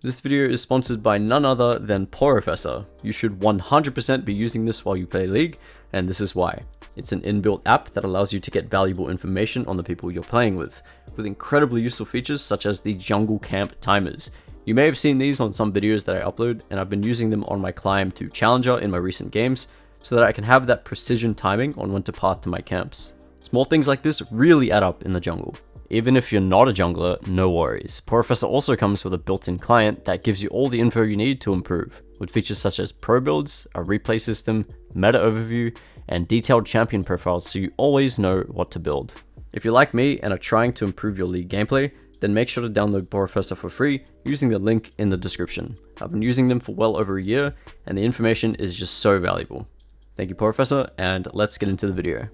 This video is sponsored by none other than Professor. You should 100% be using this while you play League, and this is why. It's an inbuilt app that allows you to get valuable information on the people you're playing with incredibly useful features such as the jungle camp timers. You may have seen these on some videos that I upload, and I've been using them on my climb to Challenger in my recent games, so that I can have that precision timing on when to path to my camps. Small things like this really add up in the jungle. Even if you're not a jungler, no worries. Professor also comes with a built-in client that gives you all the info you need to improve, with features such as pro builds, a replay system, meta overview, and detailed champion profiles so you always know what to build. If you're like me and are trying to improve your League gameplay, then make sure to download Professor for free using the link in the description. I've been using them for well over a year, and the information is just so valuable. Thank you, Professor, and let's get into the video.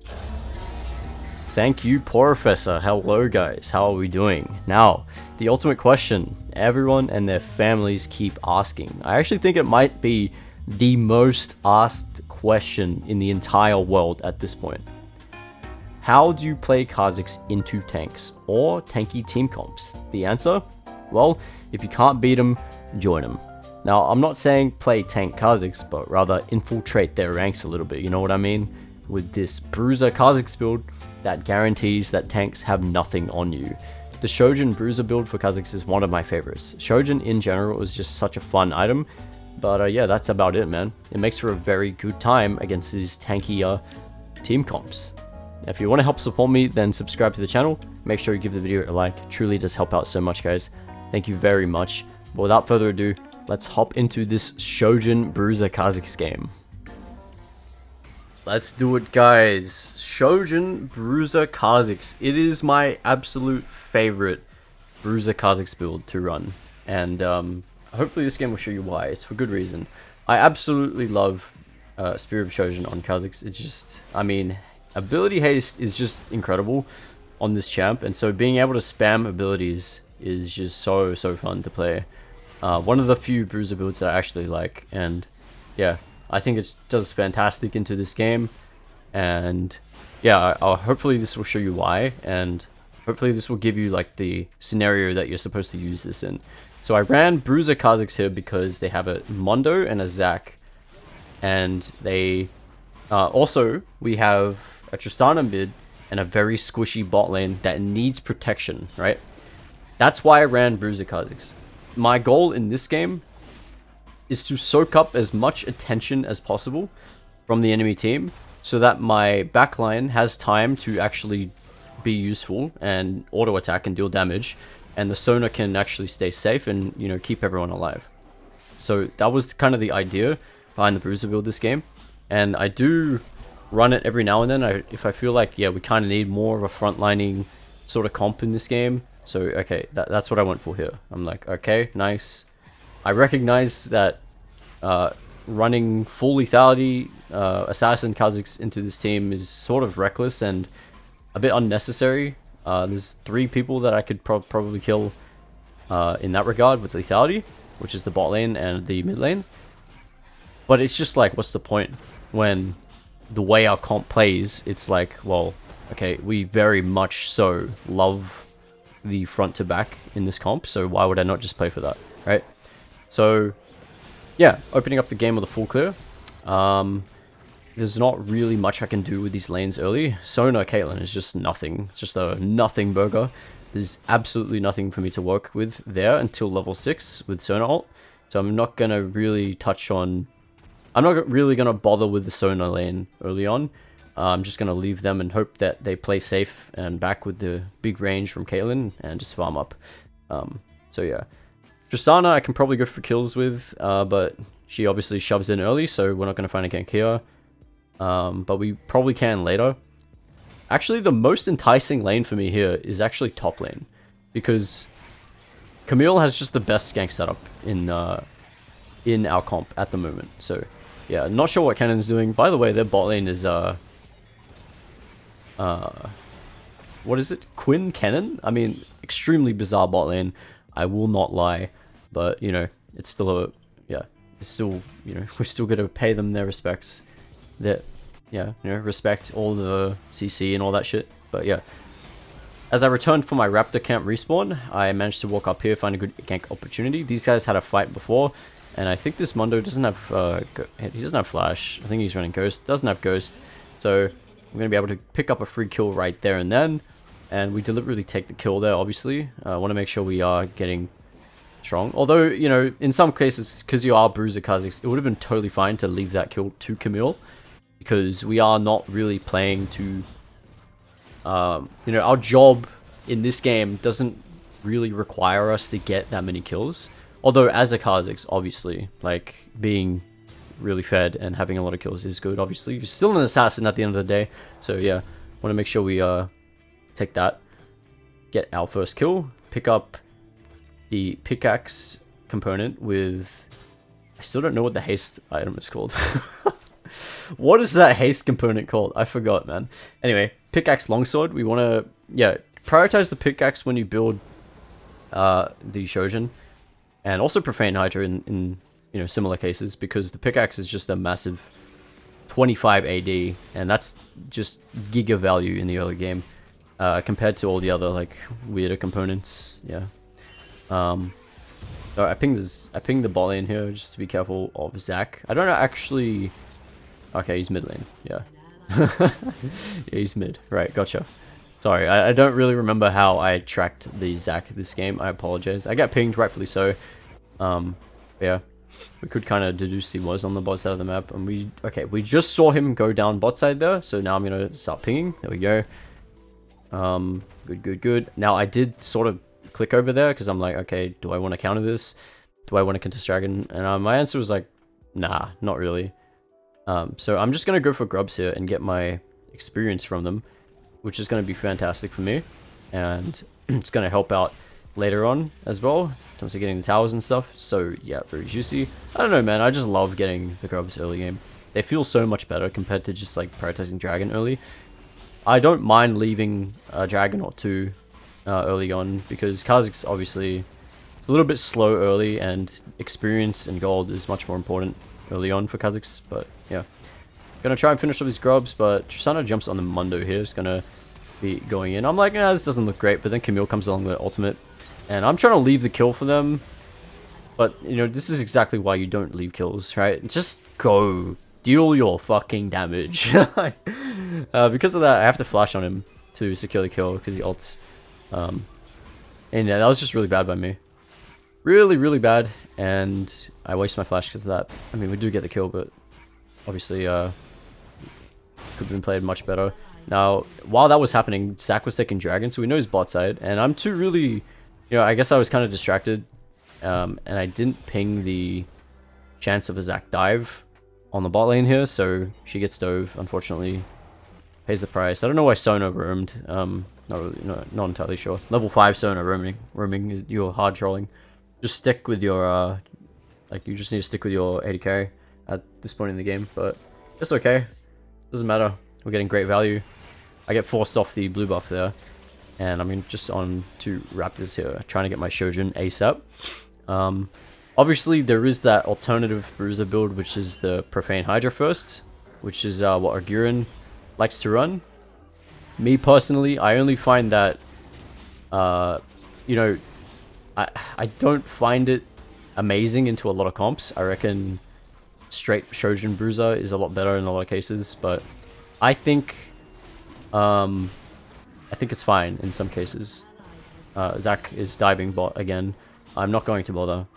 Thank you, Professor. Hello guys, how are we doing? Now, the ultimate question everyone and their families keep asking. I actually think it might be the most asked question in the entire world at this point. How do you play Kha'Zix into tanks or tanky team comps? The answer? Well, if you can't beat them, join them. Now, I'm not saying play tank Kha'Zix, but rather infiltrate their ranks a little bit, you know what I mean? With this Bruiser Kha'Zix build that guarantees that tanks have nothing on you. The Shojin Bruiser build for Kha'Zix is one of my favorites. Shojin in general is just such a fun item, but yeah, that's about it, man. It makes for a very good time against these tanky team comps. If you want to help support me, then subscribe to the channel. Make sure you give the video a like. It truly does help out so much, guys. Thank you very much. But without further ado, let's hop into this Shojin Bruiser Kha'Zix game. Let's do it, guys. Shojin Bruiser Kha'Zix. It is my absolute favorite Bruiser Kha'Zix build to run. And hopefully this game will show you why. It's for good reason. I absolutely love Spirit of Shojin on Kha'Zix. It's just, I mean, ability haste is just incredible on this champ. And so being able to spam abilities is just so fun to play. One of the few Bruiser builds that I actually like. And yeah, I think it does fantastic into this game, and yeah, hopefully this will show you why, and hopefully this will give you like the scenario that you're supposed to use this in. So I ran Bruiser Kha'Zix here because they have a Mondo and a Zac, and they also we have a Tristana mid and a very squishy bot lane that needs protection, right? That's why I ran Bruiser Kha'Zix. My goal in this game is to soak up as much attention as possible from the enemy team so that my backline has time to actually be useful and auto attack and deal damage, and the Sona can actually stay safe and, you know, keep everyone alive. So that was kind of the idea behind the Bruiser build this game, and I do run it every now and then if I feel like, yeah, we kind of need more of a frontlining sort of comp in this game. So okay, that's what I went for here. I'm like, okay, nice. I recognize that running full lethality assassin Kha'Zix into this team is sort of reckless and a bit unnecessary. There's 3 people that I could probably kill in that regard with lethality, which is the bot lane and the mid lane. But it's just like, what's the point when the way our comp plays, it's like, well, okay, we very much so love the front to back in this comp, so why would I not just play for that, right? So yeah, opening up the game with a full clear. There's not really much I can do with these lanes early. Sona Caitlyn is just nothing. It's just a nothing burger. There's absolutely nothing for me to work with there until level 6 with Sona ult. So I'm not going to really touch on... I'm not really going to bother with the Sona lane early on. I'm just going to leave them and hope that they play safe and back with the big range from Caitlyn and just farm up. So yeah. Tristana I can probably go for kills with, but she obviously shoves in early, so we're not going to find a gank here. But we probably can later. Actually, the most enticing lane for me here is actually top lane, because Camille has just the best gank setup in our comp at the moment. So yeah, not sure what Cannon's doing. By the way, their bot lane is what is it? Quinn Cannon? I mean, extremely bizarre bot lane. I will not lie, but you know, it's still a, yeah, it's still, you know, we're still gonna pay them their respects. That, yeah, you know, respect all the CC and all that shit. But yeah, as I returned for my Raptor camp respawn, I managed to walk up here, find a good gank opportunity. These guys had a fight before, and I think this Mondo doesn't have, he doesn't have Flash. I think he's running Ghost, doesn't have Ghost. So I'm going to be able to pick up a free kill right there and then. And we deliberately take the kill there, obviously. I want to make sure we are getting strong. Although, you know, in some cases, because you are Bruiser Kha'Zix, it would have been totally fine to leave that kill to Camille. Because we are not really playing to... you know, our job in this game doesn't really require us to get that many kills. Although, as a Kha'Zix, obviously, like, being really fed and having a lot of kills is good, obviously. You're still an assassin at the end of the day. So, yeah, want to make sure we take that. Get our first kill. Pick up the pickaxe component with... I still don't know what the haste item is called. What is that haste component called? I forgot, man. Anyway, pickaxe longsword. We want to, yeah, prioritize the pickaxe when you build the Shojin, and also Profane Hydra in you know, similar cases, because the pickaxe is just a massive 25 AD, and that's just giga value in the early game compared to all the other like weirder components. Yeah. So I pinged the bot lane here just to be careful of Zac. I don't know actually. Okay, he's mid lane. Yeah. Yeah, he's mid. Right, gotcha. Sorry, I don't really remember how I tracked the Zac this game. I apologize. I got pinged, rightfully so. Yeah. We could kind of deduce he was on the bot side of the map. And we just saw him go down bot side there. So now I'm going to start pinging. There we go. Good. Now I did sort of click over there because I'm like, okay, do I want to counter this? Do I want to contest dragon? And my answer was like, nah, not really. So I'm just going to go for grubs here and get my experience from them, which is going to be fantastic for me. And it's going to help out later on as well, in terms of getting the towers and stuff. So yeah, very juicy. I don't know, man. I just love getting the grubs early game. They feel so much better compared to just like prioritizing dragon early. I don't mind leaving a dragon or two early on, because Kha'Zix obviously it's a little bit slow early, and experience and gold is much more important early on for Kha'Zix. But yeah, gonna try and finish up these grubs, but Tristana jumps on the Mundo here. Is gonna be going in. I'm like, nah, this doesn't look great, but then Camille comes along with ultimate, and I'm trying to leave the kill for them. But you know, this is exactly why you don't leave kills, right? Just go deal your fucking damage. Because of that, I have to flash on him to secure the kill because he ults. And yeah, that was just really bad by me. Really bad, and I waste my flash because of that. I mean, we do get the kill, but obviously could have been played much better. Now, while that was happening, Zac was taking dragon, so we know he's bot side, and I'm too really, you know, I guess I was kind of distracted, and I didn't ping the chance of a Zac dive on the bot lane here, so she gets dove, unfortunately. Pays the price. I don't know why Sona roamed. Not entirely sure. Level 5 Sona roaming, you're hard trolling. Just stick with your, like, you just need to stick with your AD carry at this point in the game, but it's okay. Doesn't matter. We're getting great value. I get forced off the blue buff there, and I'm just on to Raptors here, trying to get my Shojin ASAP. Obviously, there is that alternative Bruiser build, which is the Profane Hydra first, which is what Argurin likes to run. Me personally, I only find that, you know, I don't find it amazing into a lot of comps. I reckon straight Shojin Bruiser is a lot better in a lot of cases, but I think it's fine in some cases. Zac is diving bot again. I'm not going to bother.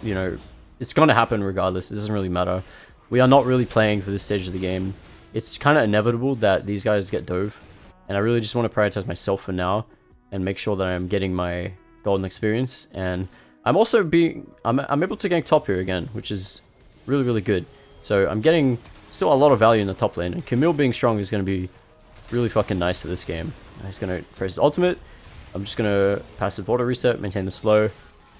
You know, it's going to happen regardless. It doesn't really matter. We are not really playing for this stage of the game. It's kind of inevitable that these guys get dove, and I really just want to prioritize myself for now and make sure that I'm getting my golden experience. And I'm also I'm able to gank top here again, which is really good. So I'm getting still a lot of value in the top lane, and Camille being strong is going to be really fucking nice for this game. He's going to press his ultimate. I'm just going to passive auto reset, maintain the slow.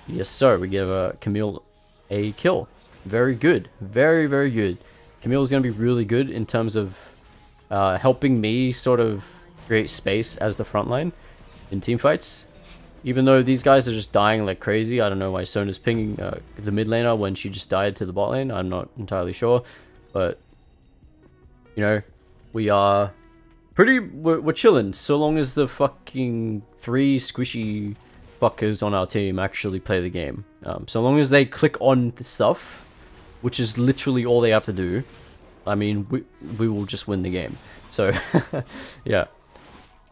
Yes sir, we give Camille a kill. Very good. Very good. Camille is going to be really good in terms of helping me sort of create space as the front line in team fights. Even though these guys are just dying like crazy. I don't know why Sona's pinging the mid laner when she just died to the bot lane. I'm not entirely sure. But, you know, we are we're chilling, so long as the fucking 3 squishy fuckers on our team actually play the game. So long as they click on the stuff, which is literally all they have to do, I mean, we will just win the game. So, yeah.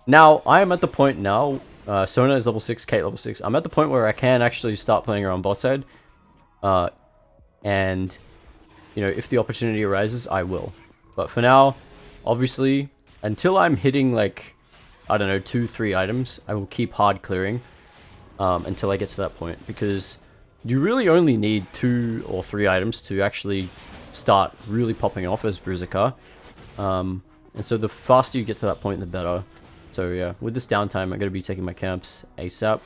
Now, I am at the point now, Sona is level 6, Kate level 6. I'm at the point where I can actually start playing around bot side. And, you know, if the opportunity arises, I will. But for now, obviously, until I'm hitting, like, I don't know, 2-3 items, I will keep hard clearing until I get to that point. Because you really only need 2 or 3 items to actually start really popping off as Bruiser Kha'Zix. And so the faster you get to that point, the better. So yeah, with this downtime, I'm going to be taking my camps ASAP.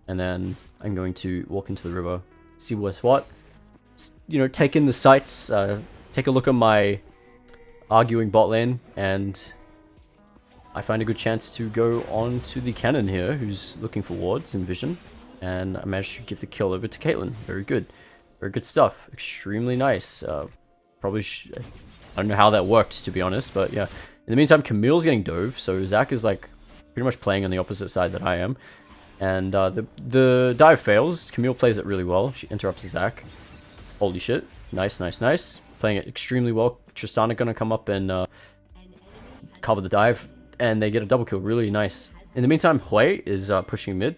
And then I'm going to walk into the river, see what's what. You know, take in the sights, take a look at my arguing bot lane, and I find a good chance to go on to the cannon here, who's looking for wards and vision. And I managed to give the kill over to Caitlyn. Very good. Very good stuff. Extremely nice. Probably I don't know how that worked, to be honest, but yeah. In the meantime, Camille's getting dove, so Zach is like pretty much playing on the opposite side that I am. And the dive fails. Camille plays it really well. She interrupts Zach. Holy shit. Nice, nice, nice. Playing it extremely well. Tristana gonna come up and cover the dive, and they get a double kill. Really nice. In the meantime, Hui is pushing mid,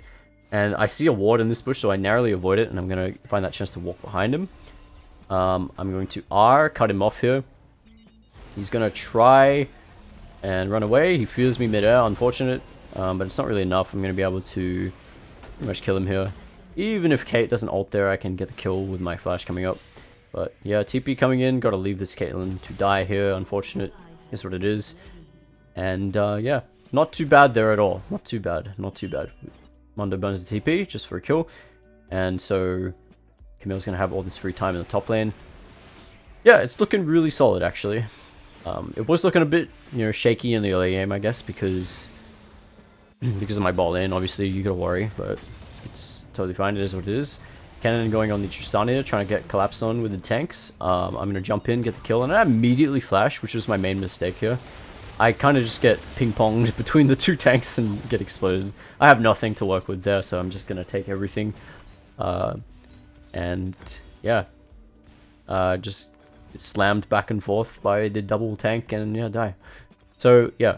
and I see a ward in this bush, so I narrowly avoid it, and I'm gonna find that chance to walk behind him. I'm going to R, cut him off here. He's gonna try and run away. He fears me mid-air, unfortunate, but it's not really enough. I'm gonna be able to pretty much kill him here. Even if Kate doesn't ult there, I can get the kill with my flash coming up. But yeah, TP coming in, gotta leave this Caitlyn to die here, unfortunate, is what it is. And yeah, not too bad there at all. Not too bad, not too bad. Mondo burns the TP, just for a kill. And so, Camille's gonna have all this free time in the top lane. Yeah, it's looking really solid, actually. It was looking a bit, you know, shaky in the early game, I guess, because of my ball lane. Obviously, you gotta worry, but it's totally fine. It is what it is. Cannon going on the Tristana here, trying to get collapsed on with the tanks. I'm gonna jump in, get the kill, and I immediately flash, which was my main mistake here. I kind of just get ping-ponged between the 2 tanks and get exploded. I have nothing to work with there, so I'm just gonna take everything. And yeah, just slammed back and forth by the double tank and yeah, die. So yeah,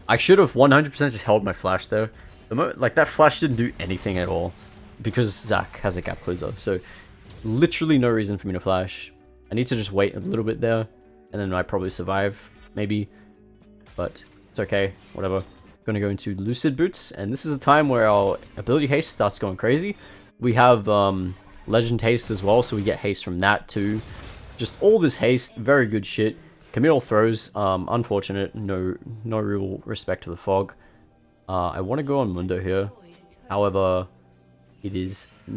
I should have 100% just held my flash there. Like that flash didn't do anything at all because Zach has a gap closer. So literally no reason for me to flash. I need to just wait a little bit there and then I probably survive, maybe. But it's okay, whatever. Gonna go into Lucid Boots, and this is the time where our ability haste starts going crazy. We have Legend haste as well, so we get haste from that too. Just all this haste, very good shit. Camille throws, unfortunate, no real respect to the fog. I want to go on Mundo here. However, it is, you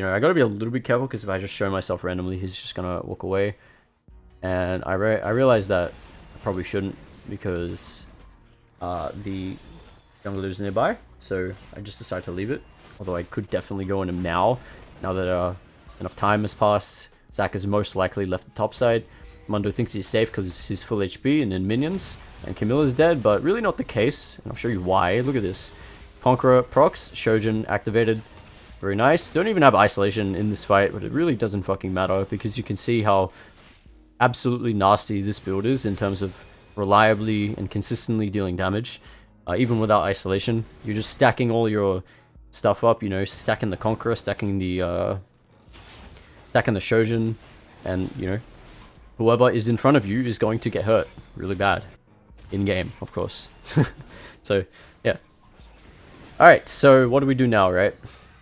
know, I gotta be a little bit careful because if I just show myself randomly, he's just gonna walk away. And I realize that I probably shouldn't because the jungler is nearby. So I just decided to leave it. Although I could definitely go on him now that enough time has passed. Zach is most likely left the top side. Mundo thinks he's safe because he's full HP and then minions. And Camilla's dead, but really not the case. And I'll show you why. Look at this. Conqueror procs, Shojin activated. Very nice. Don't even have isolation in this fight, but it really doesn't fucking matter because you can see how absolutely nasty this build is in terms of reliably and consistently dealing damage. Even without isolation. You're just stacking all your stuff up, you know, stacking the Conqueror, stacking the Shojin, and, you know, whoever is in front of you is going to get hurt really bad. In-game, of course. So, yeah. Alright, so what do we do now, right?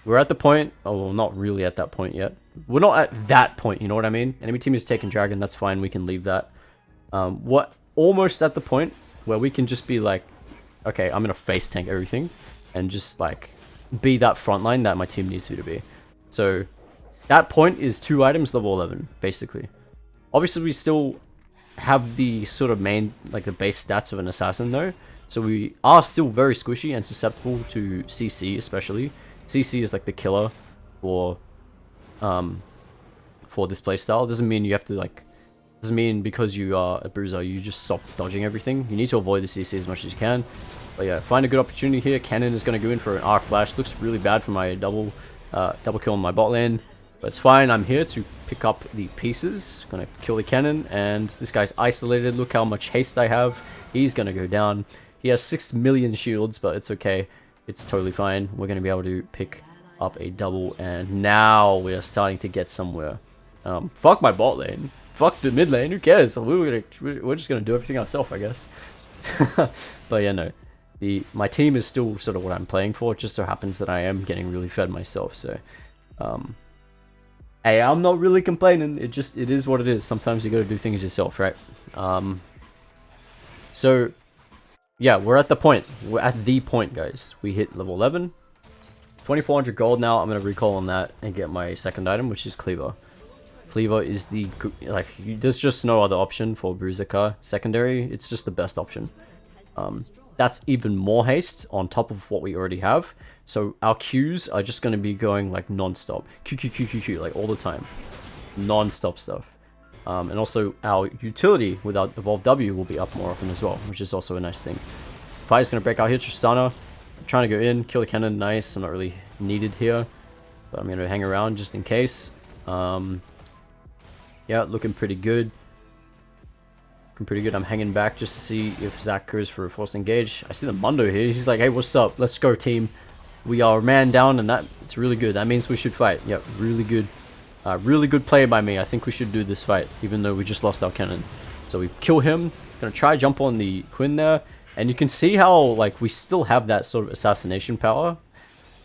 We're at the point... Oh, well, not really at that point yet. We're not at that point, you know what I mean? Enemy team is taking Dragon, that's fine, we can leave that. We're almost at the point where we can just be like, okay, I'm gonna face tank everything, and just, like, be that frontline that my team needs me to be. So... that point is 2 items level 11, basically. Obviously, we still have the sort of main, like the base stats of an assassin though. So we are still very squishy and susceptible to CC especially. CC is like the killer for this playstyle. It doesn't mean you have to like Doesn't mean because you are a bruiser, you just stop dodging everything. You need to avoid the CC as much as you can. But yeah, find a good opportunity here. Cannon is going to go in for an R flash. Looks really bad for my double kill on my bot lane. But it's fine. I'm here to pick up the pieces. Going to kill the cannon. And this guy's isolated. Look how much haste I have. He's going to go down. He has 6 million shields, but it's okay. It's totally fine. We're going to be able to pick up a double. And now we are starting to get somewhere. Fuck my bot lane. Fuck the mid lane. Who cares? We're just going to do everything ourselves, I guess. But yeah, no. My team is still sort of what I'm playing for. It just so happens that I am getting really fed myself. So, hey, I'm not really complaining. It is what it is. Sometimes you got to do things yourself, right? So, yeah, we're at the point. We're at the point, guys. We hit level 11. 2400 gold now. I'm going to recall on that and get my second item, which is Cleaver. Cleaver is the, like, there's just no other option for Bruiser Kha'Zix secondary. It's just the best option. That's even more haste on top of what we already have. So our Qs are just going to be going like non-stop. Q, like all the time. Non-stop stuff. And also our utility without Evolve W will be up more often as well, which is also a nice thing. Fire's going to break out here. Tristana. I'm trying to go in, kill the cannon. Nice. I'm not really needed here. But I'm going to hang around just in case. Yeah, looking pretty good. I'm hanging back just to see if Zach goes for a forced engage. I see the Mundo here. He's like, hey, what's up? Let's go, team. We are a man down, and it's really good. That means we should fight. Yep, really good. Really good play by me. I think we should do this fight, even though we just lost our cannon. So we kill him. Gonna try jump on the Quinn there. And you can see how, like, we still have that sort of assassination power.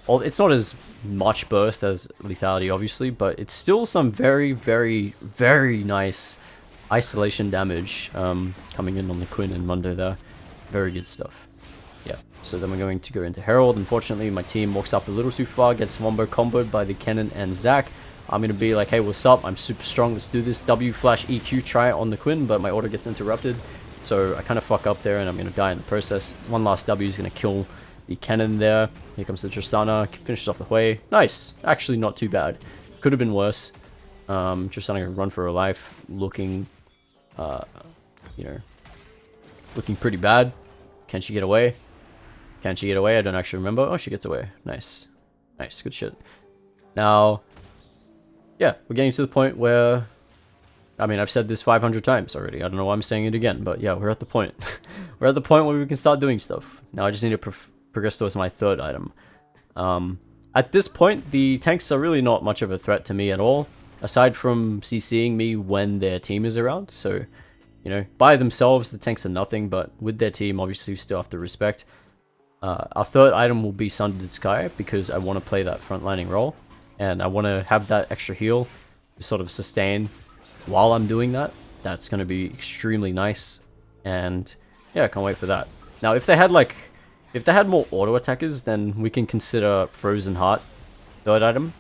It's not as much burst as lethality, obviously, but it's still some very, very, very nice isolation damage coming in on the Quinn and Mundo there. Very good stuff. Yeah, so then we're going to go into Herald. Unfortunately, my team walks up a little too far, gets wombo comboed by the Cannon and Zac. I'm going to be like, hey, what's up? I'm super strong. Let's do this. W flash EQ try on the Quinn, but my auto gets interrupted. So I kind of fuck up there and I'm going to die in the process. One last W is going to kill the Cannon there. Here comes the Tristana. Finishes off the way. Nice. Actually, not too bad. Could have been worse. Tristana going to run for her life. Looking, you know, looking pretty bad. Can she get away? Can she get away? I don't actually remember. Oh, she gets away. Nice. Nice. Good shit. Now, yeah, we're getting to the point where, I mean, I've said this 500 times already. I don't know why I'm saying it again, but yeah, we're at the point. We're at the point where we can start doing stuff. Now I just need to progress towards my third item. At this point, the tanks are really not much of a threat to me at all, aside from CCing me when their team is around. So, you know, by themselves, the tanks are nothing, but with their team, obviously, we still have to respect. Our third item will be Sundered Sky, because I want to play that frontlining role, and I want to have that extra heal to sort of sustain while I'm doing that. That's going to be extremely nice, and yeah, I can't wait for that. Now, if they had more auto attackers, then we can consider Frozen Heart third item.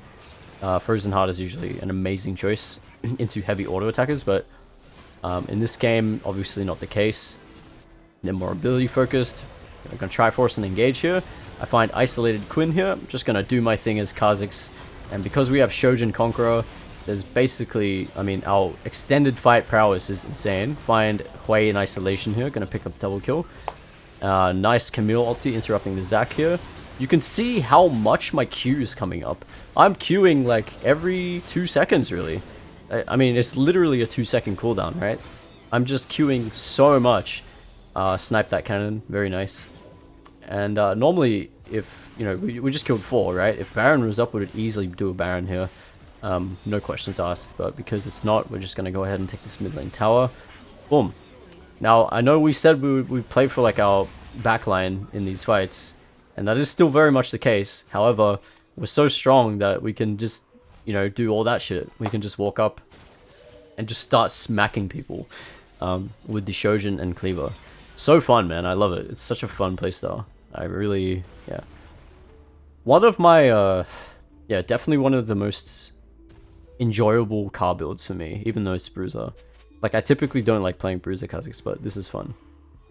Frozen Heart is usually an amazing choice into heavy auto attackers, but in this game, obviously not the case. They're more ability focused. I'm going to try force and engage here. I find isolated Quinn here. I'm just going to do my thing as Kha'Zix, and because we have Shojin Conqueror, there's basically, I mean, our extended fight prowess is insane. Find Hui in isolation here. Going to pick up double kill. Nice Camille ulti interrupting the Zac here. You can see how much my Q is coming up. I'm queuing like every 2 seconds, really. I mean, it's literally a 2-second cooldown, right? I'm just queuing so much. Snipe that cannon. Very nice. And normally, if, you know, we just killed 4, right? If Baron was up, we would easily do a Baron here. No questions asked, but because it's not, we're just going to go ahead and take this mid lane tower. Boom. Now, I know we said we would play for like our backline in these fights, and that is still very much the case. However, we're so strong that we can just, you know, do all that shit. We can just walk up and just start smacking people with the Shojin and Cleaver. So fun, man. I love it. It's such a fun playstyle. I really, yeah. One of my, yeah, definitely one of the most enjoyable car builds for me, even though it's Bruiser. Like, I typically don't like playing Bruiser Kha'Zix, but this is fun.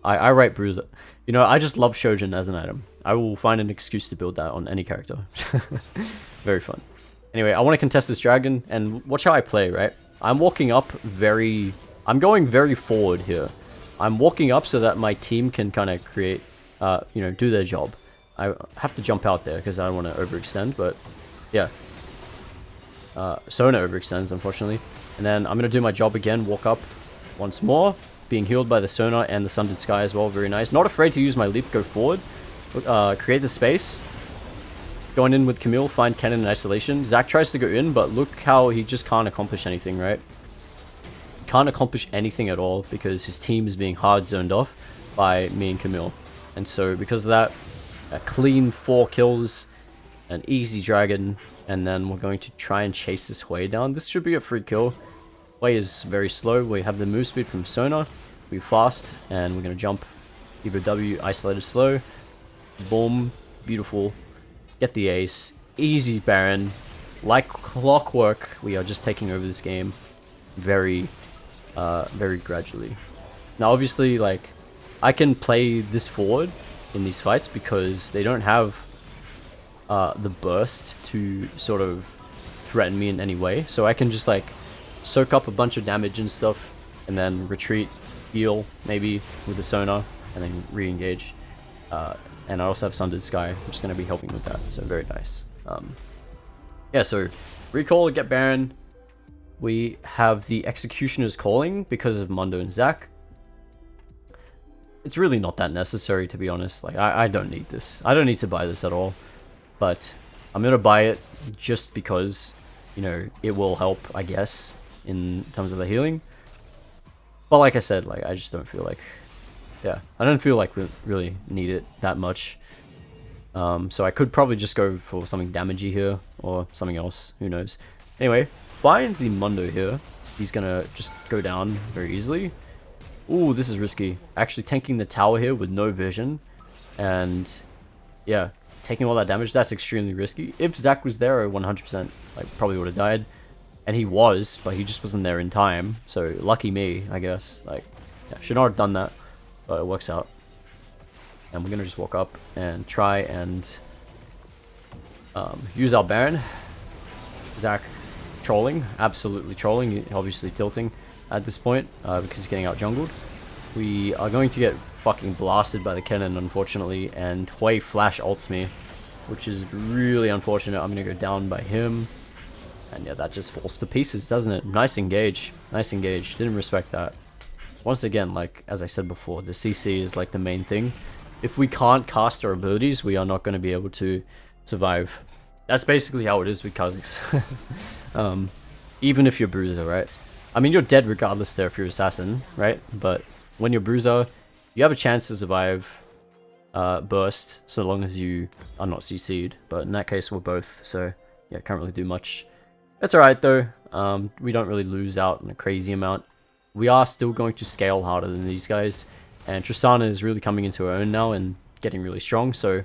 I write Bruiser. You know, I just love Shojin as an item. I will find an excuse to build that on any character. Very fun. Anyway, I want to contest this dragon, and watch how I play, right? I'm walking up very, I'm going very forward here. I'm walking up so that my team can kind of create, you know, do their job. I have to jump out there because I don't want to overextend, but yeah. Sona overextends, unfortunately. And then I'm going to do my job again, walk up once more, being healed by the Sona and the Sundered Sky as well, very nice. Not afraid to use my leap, go forward, create the space. Going in with Camille, find Kennen in isolation. Zac tries to go in, but look how he just can't accomplish anything, right? Can't accomplish anything at all because his team is being hard zoned off by me and Camille. And so because of that, a clean 4 kills, an easy dragon, and then we're going to try and chase this Hui down. This should be a free kill. Hui is very slow. We have the move speed from Sona. We're fast, and we're going to jump either W, isolated slow. Boom. Beautiful. Get the ace. Easy Baron. Like clockwork, we are just taking over this game very gradually. Now, obviously, like, I can play this forward in these fights because they don't have the burst to sort of threaten me in any way. So I can just, like, soak up a bunch of damage and stuff, and then retreat, heal, maybe, with the Sona, and then re-engage. And I also have Sundered Sky, which is going to be helping with that, so very nice. Yeah, so recall, get Baron. We have the Executioner's Calling because of Mundo and Zac. It's really not that necessary, to be honest. Like, I don't need this. I don't need to buy this at all. But I'm going to buy it just because, you know, it will help, I guess, in terms of the healing. But like I said, like, I just don't feel like... Yeah, I don't feel like we really need it that much. So I could probably just go for something damagey here, or something else, who knows. Anyway, find the Mundo here. He's gonna just go down very easily. Ooh, this is risky. Actually tanking the tower here with no vision. And yeah, taking all that damage, that's extremely risky. If Zac was there, I 100% like probably would have died. And he was, but he just wasn't there in time. So lucky me, I guess. Like, yeah, should not have done that, but it works out. And we're gonna just walk up and try and use our Baron. Zac trolling, absolutely trolling, obviously tilting at this point because he's getting out jungled. We are going to get fucking blasted by the Kennen, unfortunately, and Hui flash ults me, which is really unfortunate. I'm gonna go down by him, and yeah, that just falls to pieces, doesn't it? Nice engage, nice engage. Didn't respect that. Once again, like as I said before, the CC is like the main thing. If we can't cast our abilities, we are not going to be able to survive. That's basically how it is with Kha'Zix. Even if you're Bruiser, right? I mean, you're dead regardless there if you're Assassin, right? But when you're Bruiser, you have a chance to survive burst, so long as you are not CC'd. But in that case, we're both, so yeah, can't really do much. It's alright though. We don't really lose out on a crazy amount. We are still going to scale harder than these guys. And Tristana is really coming into her own now and getting really strong, so...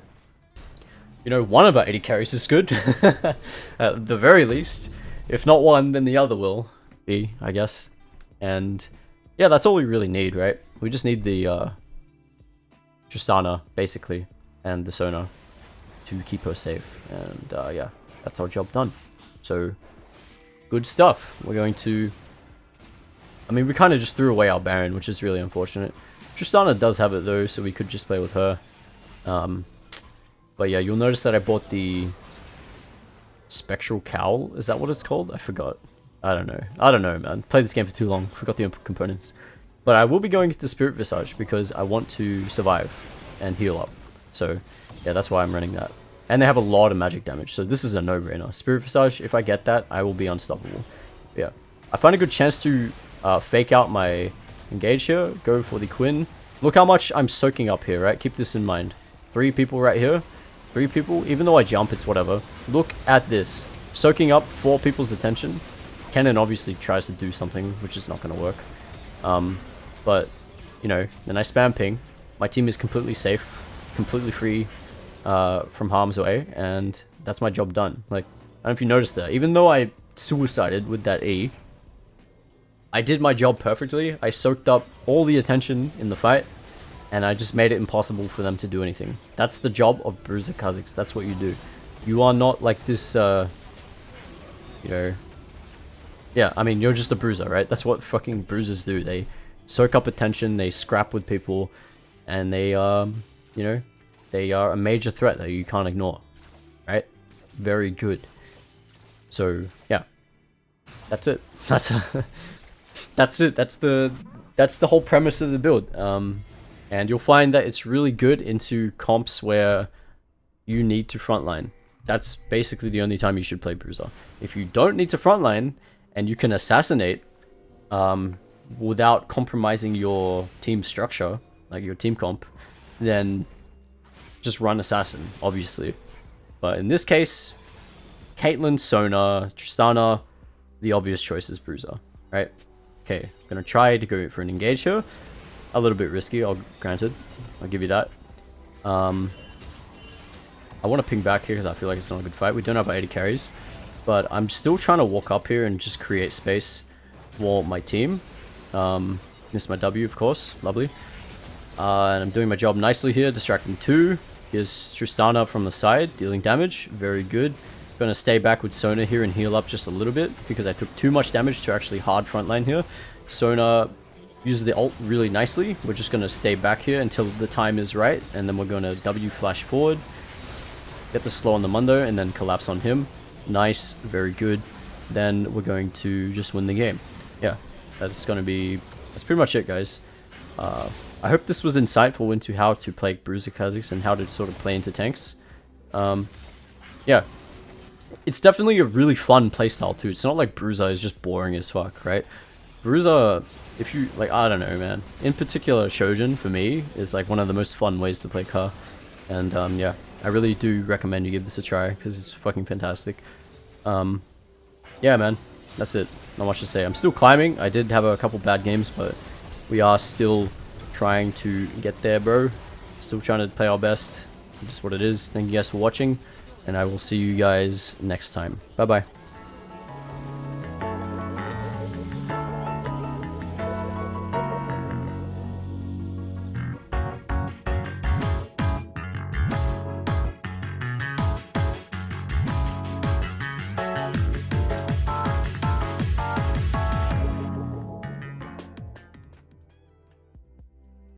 You know, one of our 80 carries is good. At the very least. If not one, then the other will be, I guess. And yeah, that's all we really need, right? We just need the Tristana, basically, and the Sona to keep her safe. And yeah, that's our job done. So, good stuff. We're going to... I mean, we kind of just threw away our Baron, which is really unfortunate. Tristana does have it though, so we could just play with her. But yeah, you'll notice that I bought the Spectral Cowl. Is that what it's called? I forgot. I don't know. I don't know, man. Played this game for too long. Forgot the components. But I will be going into Spirit Visage because I want to survive and heal up. So yeah, that's why I'm running that. And they have a lot of magic damage, so this is a no-brainer. Spirit Visage, if I get that, I will be unstoppable. Yeah. I find a good chance to fake out my... engage here, go for the Quinn. Look how much I'm soaking up here, right? Keep this in mind. 3 people right here. 3 people. Even though I jump, it's whatever. Look at this. Soaking up 4 people's attention. Kennen obviously tries to do something, which is not going to work. But, you know, then I spam ping. My team is completely safe, completely free from harm's way, and that's my job done. Like, I don't know if you noticed that. Even though I suicided with that E, I did my job perfectly. I soaked up all the attention in the fight, and I just made it impossible for them to do anything. That's the job of Bruiser Kha'Zix. That's what you do. You are not like this, you know, Yeah, I mean, you're just a bruiser, right? That's what fucking bruisers do. They soak up attention, they scrap with people, and they, you know, they are a major threat that you can't ignore, right? Very good. So, yeah. That's it. That's it. That's the whole premise of the build. And you'll find that it's really good into comps where you need to frontline. That's basically the only time you should play Bruiser. If you don't need to frontline and you can assassinate without compromising your team structure, like your team comp, then just run Assassin, obviously. But in this case, Caitlyn, Sona, Tristana, the obvious choice is Bruiser, right? Okay, I'm gonna try to go for an engage here. A little bit risky, granted. I'll give you that. I want to ping back here because I feel like it's not a good fight. We don't have our 80 carries, but I'm still trying to walk up here and just create space for my team. Missed my W, of course. Lovely. And I'm doing my job nicely here, distracting 2. Here's Tristana from the side, dealing damage. Very good. Gonna stay back with Sona here and heal up just a little bit because I took too much damage to actually hard frontline here. Sona uses the ult really nicely. We're just gonna stay back here until the time is right, and then we're gonna W flash forward, get the slow on the Mundo, and then collapse on him. Nice, very good. Then we're going to just win the game. Yeah, that's pretty much it, guys. I hope this was insightful into how to play Bruiser Kha'Zix and how to sort of play into tanks. Yeah. It's definitely a really fun playstyle too. It's not like Bruiser is just boring as fuck, right? Bruiser, if you, like, I don't know, man. In particular, Shojin, for me, is like one of the most fun ways to play Ka. And, yeah, I really do recommend you give this a try, because it's fucking fantastic. Yeah, man, that's it. Not much to say. I'm still climbing. I did have a couple bad games, but we are still trying to get there, bro. Still trying to play our best. Just what it is. Thank you guys for watching, and I will see you guys next time. Bye-bye.